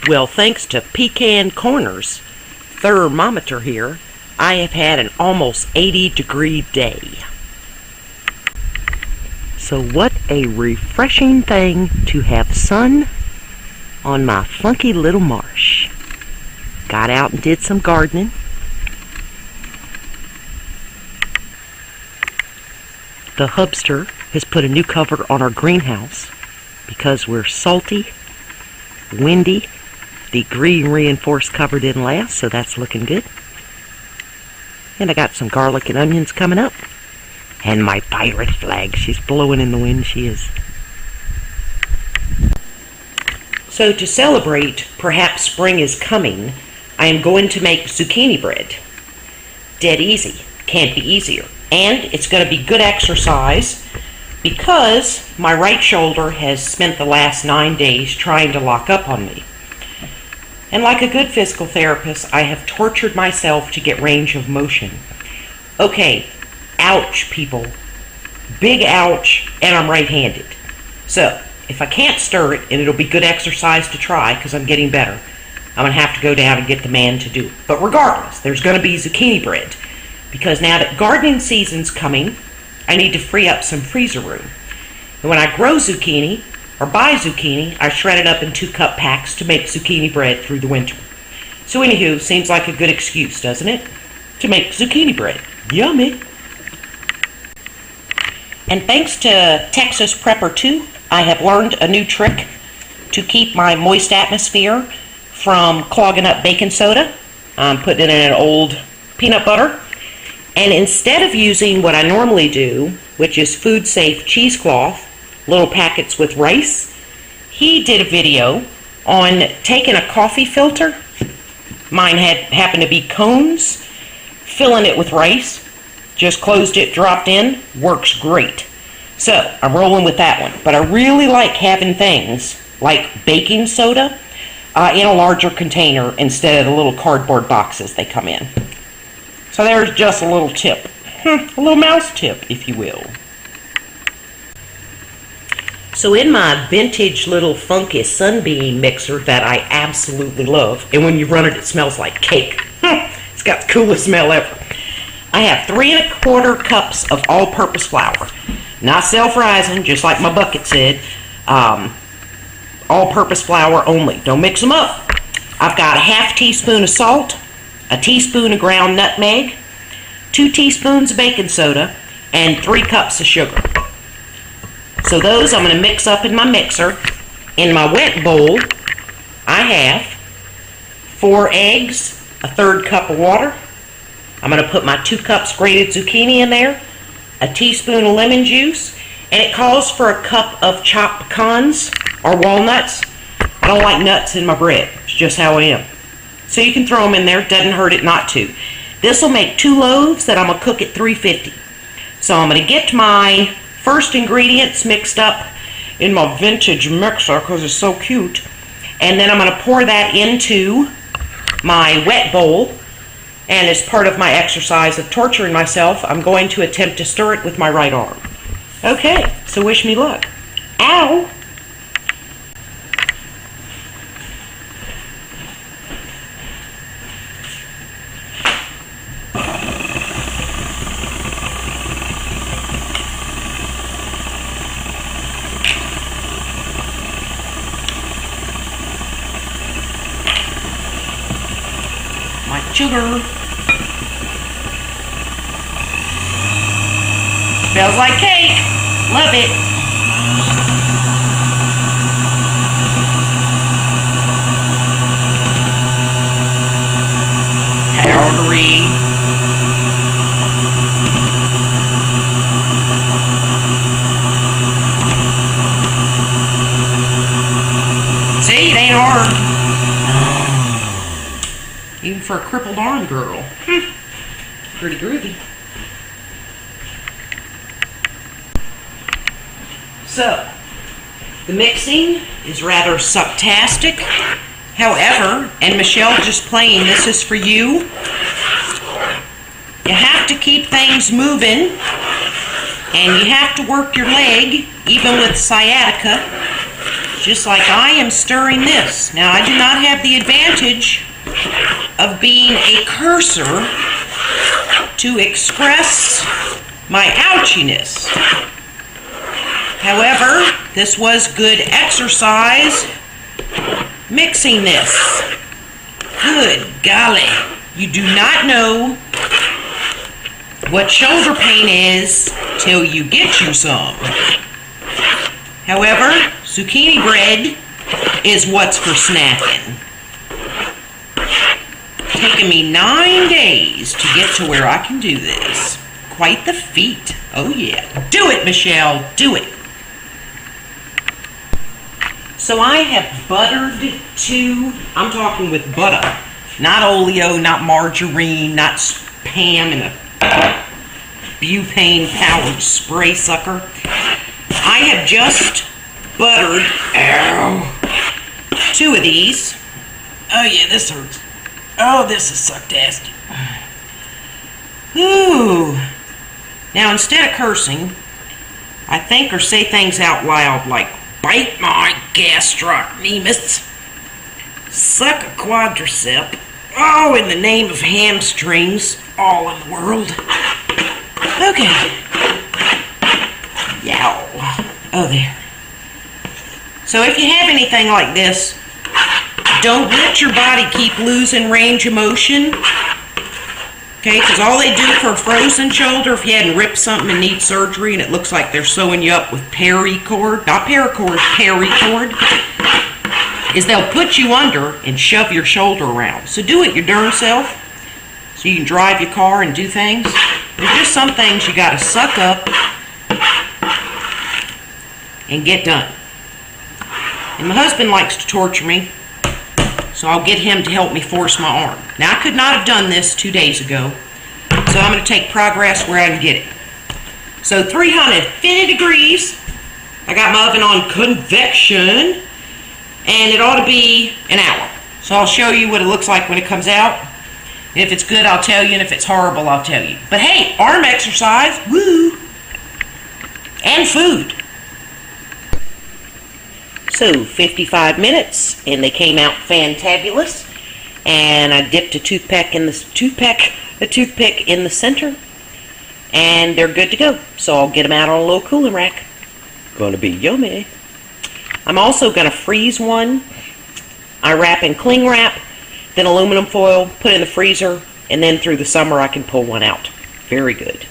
Well, thanks to Pecan Corner's thermometer here, I have had an almost 80-degree day. So what a refreshing thing to have sun on my funky little marsh. Got out and did some gardening. The hubster has put a new cover on our greenhouse because we're salty, windy. The green reinforced cover didn't last, so that's looking good. And I got some garlic and onions coming up. And my pirate flag, she's blowing in the wind, she is. So to celebrate, perhaps spring is coming, I am going to make zucchini bread. Dead easy, can't be easier. And it's going to be good exercise because my right shoulder has spent the last 9 days trying to lock up on me. And like a good physical therapist, I have tortured myself to get range of motion. Okay, ouch, people. Big ouch, and I'm right-handed. So, if I can't stir it, and it'll be good exercise to try because I'm getting better, I'm going to have to go down and get the man to do it. But regardless, there's going to be zucchini bread because now that gardening season's coming, I need to free up some freezer room. And when I grow zucchini, or buy zucchini, I shred it up in 2-cup packs to make zucchini bread through the winter. So anywho, seems like a good excuse, doesn't it? To make zucchini bread. Yummy! And thanks to Texas Prepper 2, I have learned a new trick to keep my moist atmosphere from clogging up baking soda. I'm putting it in an old peanut butter. And instead of using what I normally do, which is food-safe cheesecloth, little packets with rice, he did a video on taking a coffee filter. Mine happened to be cones, filling it with rice, just closed it, dropped in, works great. So I'm rolling with that one. But I really like having things like baking soda in a larger container instead of the little cardboard boxes they come in. So there's just a little tip, a little mouse tip, if you will. So in my vintage little funky sunbeam mixer that I absolutely love, and when you run it, it smells like cake. It's got the coolest smell ever. I have 3 1/4 cups of all-purpose flour. Not self-rising, just like my bucket said. All-purpose flour only. Don't mix them up. I've got a 1/2 teaspoon of salt, a teaspoon of ground nutmeg, 2 teaspoons of baking soda, and 3 cups of sugar. So those I'm going to mix up in my mixer. In my wet bowl, I have 4 eggs, a 1/3 cup of water. I'm going to put my 2 cups grated zucchini in there, a teaspoon of lemon juice, and it calls for a cup of chopped pecans or walnuts. I don't like nuts in my bread. It's just how I am. So you can throw them in there. It doesn't hurt it not to. This will make 2 loaves that I'm going to cook at 350. So I'm going to get my first ingredients mixed up in my vintage mixer because it's so cute, and then I'm going to pour that into my wet bowl, and as part of my exercise of torturing myself, I'm going to attempt to stir it with my right arm. Okay, so wish me luck. Ow! Sugar. Smells like cake. Love it. Powdery. See, it ain't hard. Even for a crippled arm girl. Pretty groovy. So, the mixing is rather sucktastic. However, and Michelle just playing, this is for you. You have to keep things moving, and you have to work your leg, even with sciatica, just like I am stirring this. Now, I do not have the advantage of being a cursor to express my ouchiness. However, this was good exercise mixing this. Good golly. You do not know what shoulder pain is till you get you some. However, zucchini bread is what's for snacking. Taking me 9 days to get to where I can do this. Quite the feat. Oh yeah. Do it, Michelle. Do it. So I have buttered I'm talking with butter. Not oleo, not margarine, not Pam in a butane powered spray sucker. I have just buttered 2 of these. Oh yeah, this hurts. Oh, this is sucktastic. Ooh. Now, instead of cursing, I think or say things out loud like, bite my gastrocnemius, suck a quadricep, oh, in the name of hamstrings, all in the world. Okay. Yow. Oh, there. So if you have anything like this, don't let your body keep losing range of motion. Okay, because all they do for a frozen shoulder, if you hadn't ripped something and need surgery and it looks like they're sewing you up with paracord, not paracord, paracord, is they'll put you under and shove your shoulder around. So do it your darn self so you can drive your car and do things. There's just some things you got to suck up and get done. And my husband likes to torture me, so I'll get him to help me force my arm. Now, I could not have done this 2 days ago, so I'm going to take progress where I can get it. So 350 degrees. I got my oven on convection, and it ought to be an hour. So I'll show you what it looks like when it comes out. And if it's good, I'll tell you, and if it's horrible, I'll tell you. But hey, arm exercise, woo! And food. So 55 minutes, and they came out fantabulous. And I dipped a toothpick in the center, and they're good to go. So I'll get them out on a little cooling rack. Gonna be yummy. I'm also gonna freeze one. I wrap in cling wrap, then aluminum foil, put it in the freezer, and then through the summer I can pull one out. Very good.